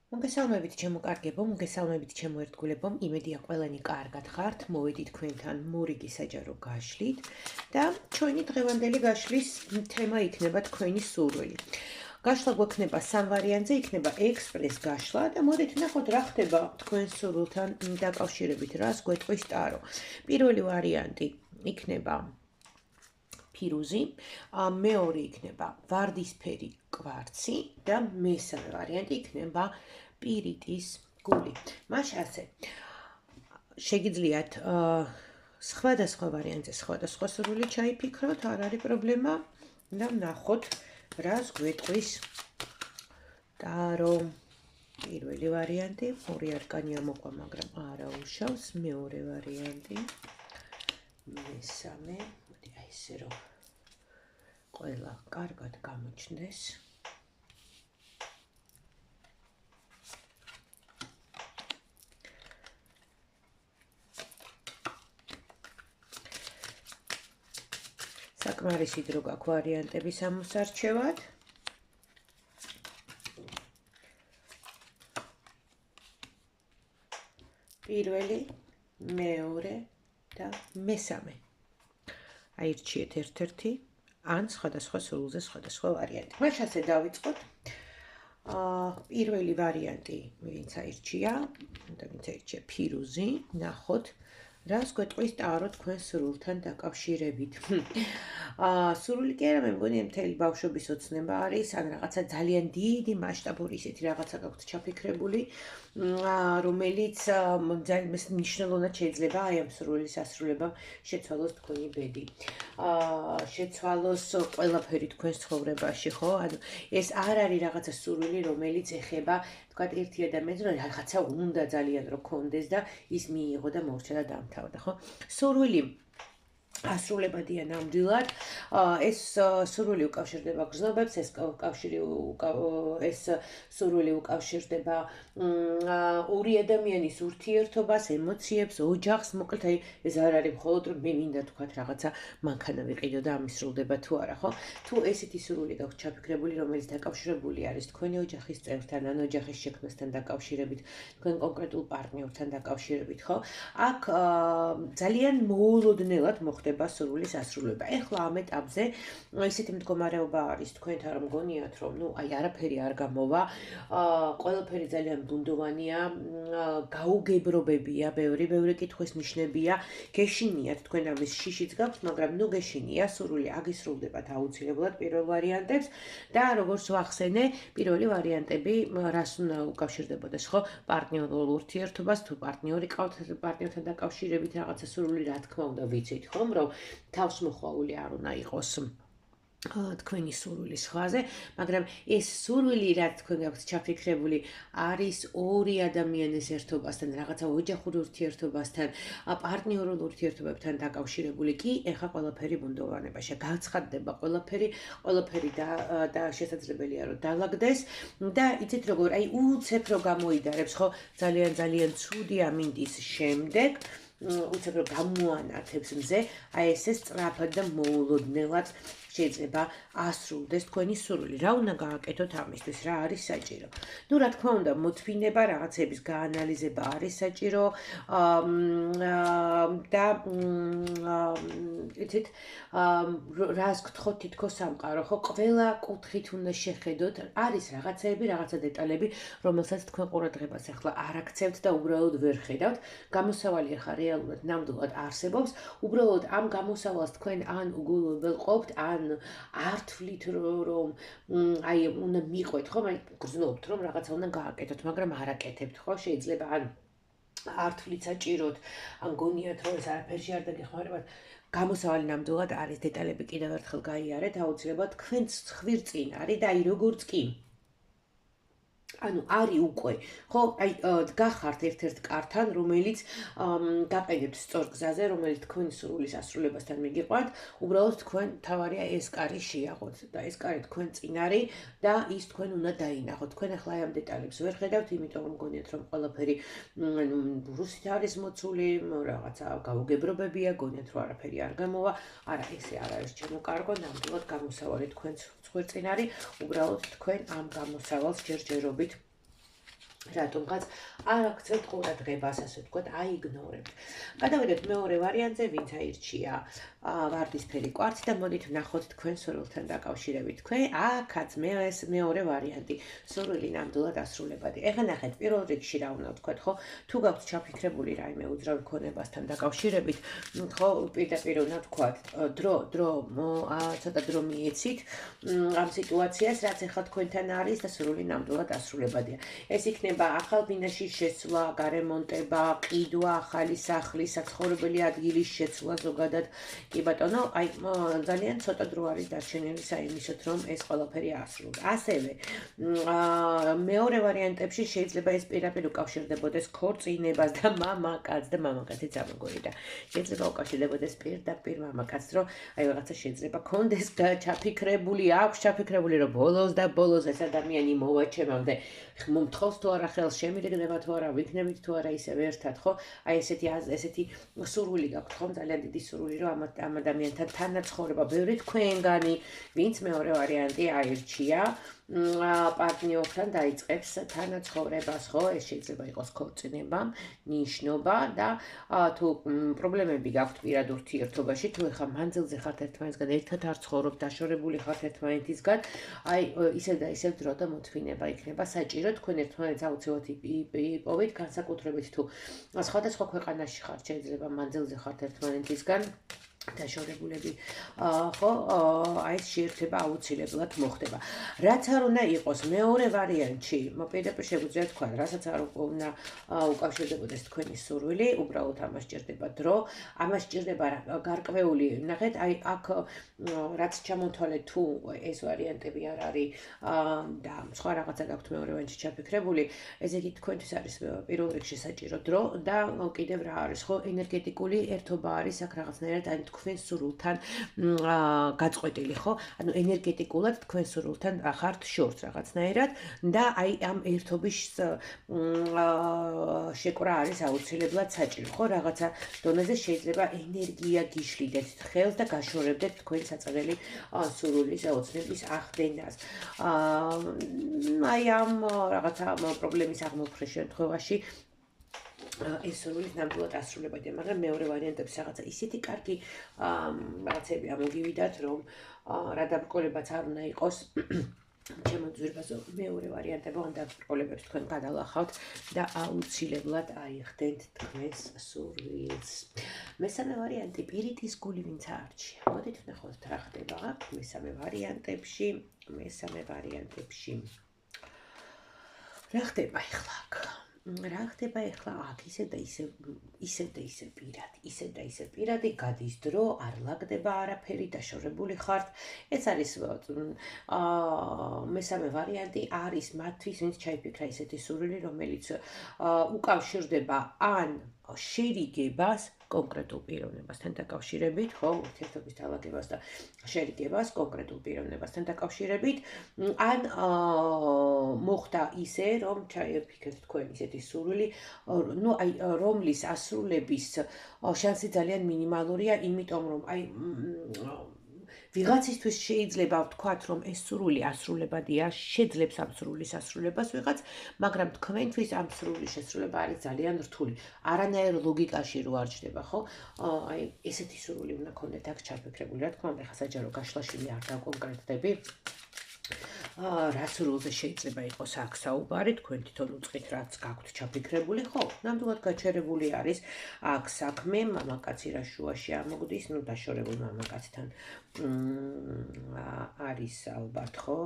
მოგესალმებით ჩემო კარგებო, მოგესალმებით ჩემო ერთგულებო, იმედია ყველანი კარგად ხართ, მოვედით თქვენთან მორიგი საჯარო გაშლით და ჩვენი დღევანდელი გაშლის თემა იქნება თქვენი სურვილი. გაშლა გვექნება სამ ვარიანტზე, იქნება ექსპრეს გაშლა და მოდით ნახოთ რა ხდება თქვენ სურვილთან დაკავშირებით, რას გვეტყვის ტარო. პირველი ვარიანტი იქნება ფირუზი, მეორე იქნება ვარდისფერი კვარცი და მესამე ვარიანტი იქნება პირიტის გული. მაშ ასე. შეგიძლიათ სხვადასხვა ვარიანტზე სხვადასხვა სურვილი ჩაიფიქროთ, არ არის პრობლემა და ვნახოთ რას გვეტყვის ტარო. პირველი ვარიანტი, ორი არკანი ამოყვა, მაგრამ არა უშავს, მეორე ვარიანტი, მესამე, მოდი აი ესე რომ ყველა კარგად გამოჩნდეს. საკმარისი დრო გაქვს ვარიანტების ამოსარჩევად. პირველი, მეორე და მესამე. აირჩიეთ ერთ-ერთი ან სხვადასხვა სურვილზე სხვადასხვა ვარიანტი. მაშ ასე დავიწყოთ. პირველი ვარიანტი, ვინც აირჩია, ფირუზი, ნახოთ რას გვეტყვის ტარო თქვენ სურვილთან დაკავშირებით. სურვილი კი არა, მე მგონი მთელი ბავშვობის ოცნება არის, ან რაღაცა ძალიან დიდი მასშტაბური ისეთი რაღაცა გაქვთ ჩაფიქრებული, რომელიც ძალიან მნიშვნელოვნად შეიძლება აი ამ სურვილის ასრულებამ შეცვალოს თქვენი ბედი. შეცვალოს ყველაფერი თქვენს ცხოვრებაში, ხო? ანუ ეს არ არის რაღაცა სურვილი, რომელიც ეხება თქვათ ერთი ადამიანს, რომ რაღაცა უნდა ძალიან რომ კონდეს და ის მიიღო და მოურჩა და დაამთავრდა, ხო? სურვილი ასრულებადია ნამდვილად. ეს სურვილი უკავშირდება გრძნობებს, ეს სურვილი უკავშირდება ორი ადამიანის ურთიერთობას, ემოციებს, ოჯახს, მოკლედ აი ეს არ არის მხოლოდ რომ მე მინდა თქვათ რაღაცა მანქანა ვიყიდო და ამის სრულდება თუ არა, ხო? თუ ესეთი სურვილი გაქვთ ჩაფიქრებული, რომელიც დაკავშირებული არის თქვენი ოჯახის წევრთან, ან ოჯახის შექმნასთან დაკავშირებით, თქვენ კონკრეტულ პარტნიორთან დაკავშირებით, ხო? აქ ძალიან მოულოდნელად მოხდება სურვილის ასრულება. ეხლა ამ ეტაპზე ისეთი მდგომარეობა არის თქვენთან, რომ გონიათ, რომ ნუ აი არაფერი არ გამოვა, ყველაფერი ძალიან ბუნდოვანია, გაუგებრობებია, ბევრი კითხვის ნიშნებია, გეშინიათ თქვენ ამის შიშიც გაქვთ, მაგრამ ნუ გეშინია, სურვილი აგისრულდებათ აუცილებლად პირველ ვარიანტებს და როგორც ვახსენე, პირველი ვარიანტები რას უნდა უკავშირდებოდეს, ხო? პარტნიორულ ურთიერთობას, თუ პარტნიორი ყავთ, პარტნიორთან დაკავშირებით რაღაცა სურვილი, რა თქმა უნდა, ვიცით, ხომ, რომ თავსმოხვეული არ უნდა იყოს თქვენი სურვილის ხაზზე, მაგრამ ეს სურვილი, რაც თქვენ გაქვთ ჩაფიქრებული, არის ორი ადამიანის ერთობასთან, რაღაცა ოჯახურ ურთიერთობასთან, პარტნიორულ ურთიერთობებთან დაკავშირებული კი, ეხა ყველაფერი ბუნდოვანებაში გაცხადდება, ყველაფერი და შესაძლებელია რომ დაალაგდეს და იცით როგორ, აი უცებ რო გამოიდარებს, ხო, ძალიან ცუდი ამინდის შემდეგ უცებ რომ გამოანათებს მზე, აი ესე სწრაფად და მოულოდნელად შეიძლება ასრულდეს თქვენი სურვილი. რა უნდა გააკეთოთ ამისთვის, რა არის საჭირო? ნუ რა თქმა უნდა, მოთმინება, რაღაცების გაანალიზება არის საჭირო და იცით, რას გთხოვთ თითქოს სამყარო, ხო? ყველა კუთხით უნდა შეხედოთ, არის რაღაცეები, რაღაცა დეტალები, რომელსაც თქვენ ყურადღებას ახლა არ აქცევთ და უბრალოდ ვერ ხედავთ. გამოსავალი ახლა რეალურად ნამდვილად არსებობს, უბრალოდ ამ გამოსავალს თქვენ ან უგულებელ ყოფთ, ან არ თვლით რომ აი უნდა მიყვეთ, ხო? აი გრძნობთ რომ რაღაცა უნდა გააკეთოთ, მაგრამ არ აკეთებთ, ხო? შეიძლება ან არ თვლით საჭიროდ, ან გონიათ რომ ეს არაფერში არ დაგეხმარებათ. გამოსავალი ნამდვილად არის, დეტალები კიდევ ერთხელ გაიარეთ, აუცილებლად თქვენც ხვირწინ არის და აი როგორც კი ანუ არის უკვე, ხო, აი გახართ ერთ-ერთ კართან, რომელიც გაყენებთ სწორ გზაზე, რომელიც თქვენი სურვილის ასრულებასთან მიგიყვანთ, უბრალოდ თქვენ თავარია ეს კარი შეაღოთ და ეს კარი თქვენ წინ არის და ის თქვენ უნდა დაინახოთ. თქვენ ახლა აი ამ დეტალებს ვერ ხედავთ, იმიტომ რომ გონიათ რომ ყველაფერი რუსით არის მოცული, რაღაცა გაუგებრობებია, გონიათ რომ არაფერი არ გამოვა. არა, ესე არ არის ჩემო კარგო, ნამდვილად გამოსავალი თქვენც ხვირწინ არის, უბრალოდ თქვენ ამ გამოსავალს ჯერჯერობით რატომღაც არ აქცევთ ყურადღებას, ასე ვთქვათ, აიგნორებთ. გადავიდეთ მეორე ვარიანტზე, ვინც აირჩია ვარდისფერი კვარცი და მოდით ვნახოთ თქვენ სურვილთან დაკავშირებით. თქვენ აქაც მეორე ვარიანტი, სურვილი ნამდვილად დასრულებადი. ეხლა ნახეთ, პირველ რიგში რა უნდა ვთქვათ, ხო? თუ გაქვთ ჩაფიქრებული რაიმე უძრავი ქონებასთან დაკავშირებით, ხო, პირდაპირ უნდა ვთქვათ, ცოტა დრო მიეცით ამ სიტუაციას, რაც ეხლა თქვენთან არის და სურვილი ნამდვილად დასრულებადია. ეს იქნება ახალ ბინაში შესვლა, გარემონტება, ყიდვა, ახალი სახლის, საცხოვრებელი ადგილის შეცვლა ზოგადად. კი ბატონო, აი ძალიან ცოტა დრო არის დარჩენილი საიმისოდ, რომ ეს ყველაფერი ასრულოს. ასევე მეორე ვარიანტებში შეიძლება ეს პირდაპირ უკავშირდებოდეს ქორწინებას და მამაკაცს და მამაკაცის ამგვარი და შეიძლება უკავშირდებოდეს პირდაპირ მამაკაცს, რომ აი რაღაცა შეიძლება კონდეს ჩაფიქრებული, აქვს ჩაფიქრებული, რომ ბოლოს და ბოლოს ეს ადამიანი მოვა ჩემამდე. მომთხოვს თუ არა ხელს, შემირიგდება თუ არა, ვიქნებით თუ არა ისევ ერთად, ხო? აი ესეთი სურვილი გაქვთ, ხო? ძალიან დიდი სურვილი, რომ ამ ადამიანთან თანაცხოვრება, ბევრი თქვენგანი, ვინც მეორე ვარიანტი აირჩია, პარტნიორთან დაიწყებს თანაცხოვრებას, ხო? ეს შეიძლება იყოს ქორწინება, ნიშნობა და თუ პრობლემები გაქვთ პირად ურთიერთობაში, თუ ეხლა მანძილზე ხართ ერთმანეთისგან, ერთად არ ცხოვრობთ, დაშორებული ხართ ერთმანეთისგან, აი ისევ და ისევ დრო და მოთმინება იქნება საჭირო თქვენ ერთმანეთს აუცილებლად იპოვეთ, განსაკუთრებით თუ სხვადასხვა ქვეყანაში ხართ, შეიძლება მანძილზე ხართ ერთმანეთისგან. დაშორებულები, ხო, აი ეს შეერთება აუცილებლად მოხდება. რაც არ უნდა იყოს მეორე ვარიანტში, პირდაპირ შეგვიძლია თქვა, რასაც არ უნდა უკავშირდებოდეს თქვენი სურვილი, უბრალოდ ამას სჭირდება დრო, ამას სჭირდება გარკვეული, ნახეთ, აი აქ რაც ჩამოთვალეთ, თუ ეს ვარიანტები არ არის და სხვა რაღაცა გაქვთ მეორე ვარიანტში ჩაფიქრებული, ესე იგი თქვენთვის არის პირველ რიგში საჭირო დრო და კიდევ რა არის, ხო, ენერგეტიკული ერთობა არის აქ რაღაცნაირად აი თქვენ სურვილთან გაწყვეტილი, ხო? ანუ ენერგეტიკულად თქვენ სურვილთან ხართ შორს რაღაცნაირად და აი ამ ერთობის შეკვრა არის აუცილებლად საჭირო, ხო? რაღაცა დონეზე შეიძლება ენერგია გიშლიდეთ ხელს და გაშორებდეთ თქვენ საწყდელი სურვილის ოცნების ახდენას. აი ამ რაღაცა პრობლემის აღმოფხრის შემთხვევაში ეს სურვილი ნამდვილად ასრულებადია, მაგრამ მეორე ვარიანტებს რაღაცა ისეთი კარგი რაღაცები ამოგივიდათ, რომ რა დაბრკოლებაც არ უნდა იყოს. ჩემო ძვირფასო მეორე ვარიანტები ან დაბრკოლებებს თქვენ გადალახავთ და აუცილებლად აიხდენთ თქვენს სურვილს. მესამე ვარიანტი პირიტის გული ვინც აარჩია. მოდით ვნახოთ რა ხდება აქ მესამე ვარიანტებში. რა ხდება ახლა აქ? რა ხდება ახლა აქ ისე და ისე პირადი გადის დრო, არ ლაგდება არაფერი, დაშორებული ხართ. ეს არის მესამე ვარიანტი არის მათთვის, ვინც ჩაიფიქრა ისეთი სურვილი, რომელიც უკავშირდება ან შერიგებას კონკრეტულ პიროვნებასთან დაკავშირებით, ხო, ურთიერთობის დალაგებას და შერიგებას კონკრეტულ პიროვნებასთან დაკავშირებით, ან მოხდა ისე, რომ ჩაიფიქრეთ თქვენ ისეთი სურვილი, ну, აი, რომლის ასრულების შანსი ძალიან მინიმალურია, იმიტომ რომ აი ვიღაცისთვის შეიძლება ვთქვათ, რომ ეს სურვილი ასრულებადია, შეძლებს ამ სურვილის ასრულებას ვიღაც, მაგრამ თქვენთვის ამ სურვილის შესრულება არის ძალიან რთული. არანაირ ლოგიკაში რო არ ჩდება, ხო? აი, ესეთი სურვილი უნდა გქონდეთ აქ ჩაფიქრებული. რა თქმა უნდა, ხა საჯარო გაშლაშილი არ დავკონკრეტდები. რა სურვილზე შეიძლება იყოს აქ საუბარი, თქვენ თვითონ უწყით, რაც გაქვთ ჩაფიქრებული, ხო? ნამდვილად გაჩერებული არის აქ საქმე, მამაკაცი რა შუაში ამოგდის, ну, დაშორებულ მამაკაცთან არის ალბათ, ხო?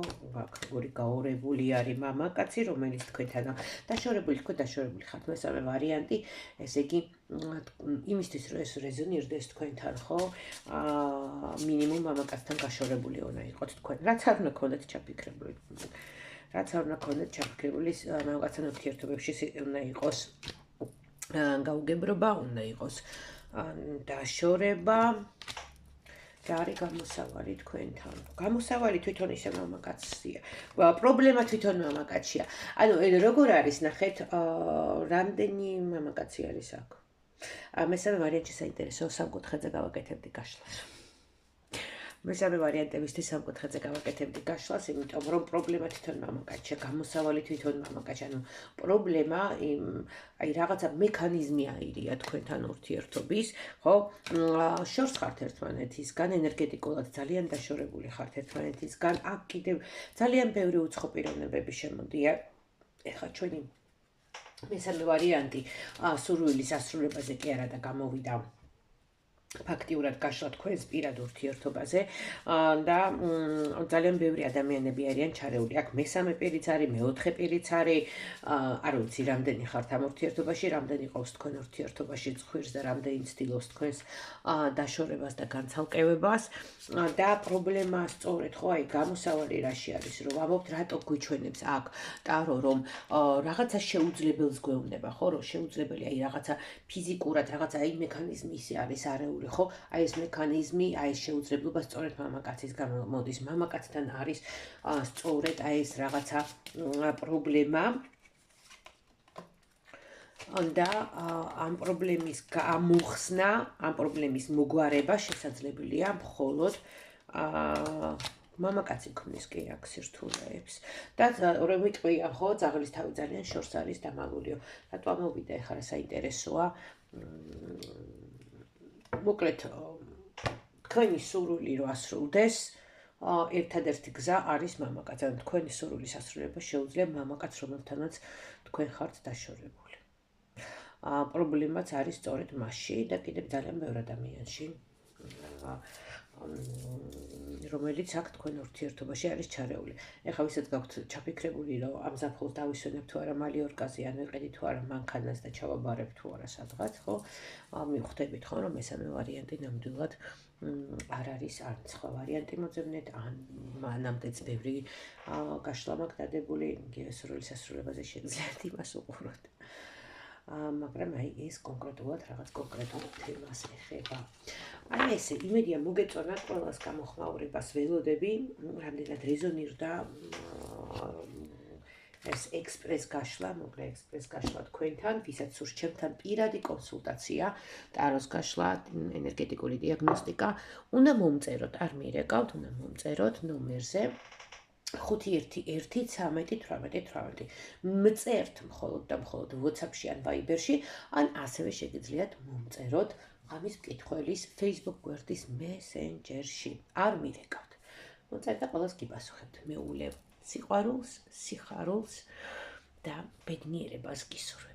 ორი გაორებული არის მამაკაცი, რომელიც თქვენთან დაშორებული ხართ. მესამე ვარიანტი, ესე იგი, იმისთვის რომ ეს რეზონირდეს თქვენთან, ხო? მინიმუმ მამაკაცთან გაშორებული უნდა იყოთ თქვენ. რაც არ უნდა გქონდეთ ჩაფიქრებული. მამაკაცთან ურთიერთობებში უნდა იყოს გაუგებრობა, უნდა იყოს დაშორება. და არის გამოსავალი თქვენთან. გამოსავალი თვითონ ისე მამაკაცია. პრობლემა თვითონ მამაკაცია. ანუ როგორ არის, ნახეთ, რამდენი მამაკაცი არის აქ? მესამე ვარიანტი საინტერესოა, სამკუთხედზე გავაკეთებდი გაშლას. მესამე ვარიანტებისთვის სამკუთხედზე გავაკეთებდი გაშლას, იმიტომ რომ პრობლემა თვითონ მამაკაცია, გამოსავალი თვითონ მამაკაცია, ანუ პრობლემა აი რაღაცა მექანიზმი აირია თქვენთან ურთიერთობის, ხო? შორს ხართ ერთმანეთისგან, ენერგეტიკულად ძალიან დაშორებული ხართ ერთმანეთისგან, აქ კიდევ ძალიან ბევრი უცხო პიროვნებები შემოდია. ეხლა ჩვენი მესამე ვარიანტი სურვილის ასრულებაზე კი არა და გამოვიდა ფაქტიურად გაშლა თქვენს პირად ურთიერთობაზე და ძალიან ბევრი ადამიანები არიან ჩარეული. აქ მესამე პირიც არის, მეოთხე პირიც არის, არ ვიცი, რამდენი ხართ ამ ურთიერთობაში, რამდენი ყავს თქვენ ურთიერთობაში ცხვირს და რამდენი ცდილობს თქვენს დაშორებას და განცალკევებას და პრობლემა სწორედ ხო აი გამოსავალი რაში არის, რომ ამობთ რატო გვიჩვენებს აქ ტარო, რომ რაღაცა შეუძლებელს გვეუბნება, ხო, რომ შეუძლებელი აი რაღაცა ფიზიკურად რაღაცა აი მექანიზმი ისე არის არეული ხო? აი ეს მექანიზმი, აი ეს შეუძლებლობა სწორედ მამაკაცისგან მოდის. მამაკაცთან არის სწორედ აი ეს რაღაცა პრობლემა. და ამ პრობლემის გამოხსნა, ამ პრობლემის მოგვარება შესაძლებელია მხოლოდ მამაკაცი ქმნის კი აქ სირთულეებს. და რომ ვიტყვია, ხო, ძაღლის თავი ძალიან შორს არის დამალულიო. რატო ამოვიდა ეხლა საინტერესოა. მოკლედ თქვენი სურვილი რო ასრულდეს, ერთადერთი გზა არის მამაკაც. ან თქვენი სურვილის ასრულება შეუძლია მამაკაც, რომელთანაც თქვენ ხართ დაშორებული. პრობლემაც არის სწორედ მასში და კიდევ ძალიან ბევრ ადამიანში, რომელიც აქ თქვენ ურთიერთობაში არის ჩარეული. ეხლა ვისაც გაქვთ ჩაფიქრებული, რომ ამ ზაფხულს დავისვენებ თუ არა მალიორკაზე, ან ვიყიდი თუ არა მანქანას და ჩავაბარებ თუ არა სადღაც, ხო? მივხვდებით ხო, რომ მესამე ვარიანტი ნამდვილად არ არის ან სხვა ვარიანტი მოძებნეთ, ან მანამდეც ბევრი გაშლა მაქვს დადებული, სურვილის ასრულებაზე შეგძლიათ იმას უყუროთ. მაგრამ აი ეს კონკრეტულად რაღაც კონკრეტულ თემას ეხება. აი ესე, იმედია მოგეწონათ ყველას გამოხმაურებას ველოდები, რამდენად რეზონირდა ეს ექსპრეს გაშლა, მოკლე ექსპრეს გაშლა თქვენთან, ვისაც სურს ჩემთან პირადი კონსულტაცია, ტაროს გაშლა, ენერგეტიკული დიაგნოსტიკა, უნდა მომწეროთ, არ მირეკავთ, უნდა მომწეროთ ნომერზე 511131818. მწერთ მხოლოდ და მხოლოდ WhatsApp-ში ან Viber-ში, ან ასევე შეგიძლიათ მომწეროთ ღამის მკითხველის Facebook გვერდის Messenger-ში. არ მირეკავთ. მომწერთ და ყველას გიპასუხებთ. მეულებ სიყვარულს, სიხარულს და ბედნიერებას გისურვებ.